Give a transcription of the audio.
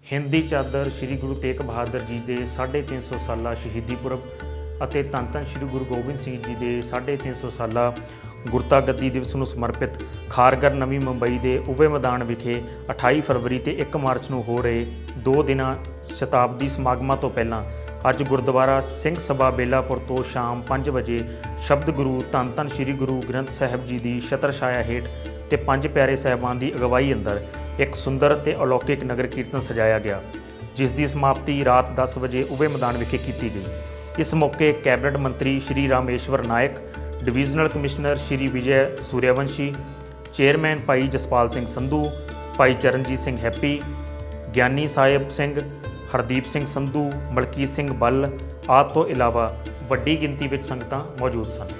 हिंदी चादर श्री गुरु तेग बहादुर जी के 350 साला शहीदी पुरब ਅਤੇ ਧੰਨ ਧੰਨ श्री गुरु गोबिंद सिंह जी के 350 साला गुरता गद्दी दिवस ਨੂੰ ਸਮਰਪਿਤ ਖਾਰਗਰ ਨਵੀਂ ਮੁੰਬਈ ਦੇ ਉਵੇ ਮੈਦਾਨ ਵਿਖੇ 28 ਫਰਵਰੀ ਤੇ 1 ਮਾਰਚ ਨੂੰ ਹੋ ਰਹੇ 2 ਦਿਨਾਂ ਸ਼ਤਾਬਦੀ ਸਮਾਗਮਾਂ ਤੋਂ ਪਹਿਲਾਂ ਅੱਜ ਗੁਰਦੁਆਰਾ ਸਿੰਘ ਸਭਾ ਬੇਲਾਪੁਰ ਤੋਂ ਸ਼ਾਮ 5 ਵਜੇ ਸ਼ਬਦ ਗੁਰੂ ਧੰਨ ਧੰਨ श्री गुरु ਗ੍ਰੰਥ ਸਾਹਿਬ ਜੀ ਦੀ ਛਤਰ ਛਾਇਆ ਹੇਠ ਤੇ ਪੰਜ ਪਿਆਰੇ ਸਾਹਿਬਾਨ ਦੀ ਅਗਵਾਈ ਅੰਦਰ ਇੱਕ ਸੁੰਦਰ ਤੇ ਅਲੌਕਿਕ ਨਗਰ ਕੀਰਤਨ ਸਜਾਇਆ ਗਿਆ, ਜਿਸ ਦੀ ਸਮਾਪਤੀ ਰਾਤ 10 ਵਜੇ ਉਵੇ ਮੈਦਾਨ ਵਿਖੇ ਕੀਤੀ ਗਈ। इस मौके कैबिनेट मंत्री श्री रामेश्वर नायक, divisional commissioner Shri Vijay Suryavanshi, chairman भाई जसपाल सिंह संधू, भाई चरणजीत सिंह हैप्पी, ज्ञानी साहिब सिंह, हरदीप सिंह संधू, मलकीत सिंह बल आदि तो इलावा वड्डी गिनती में संगतां मौजूद सन।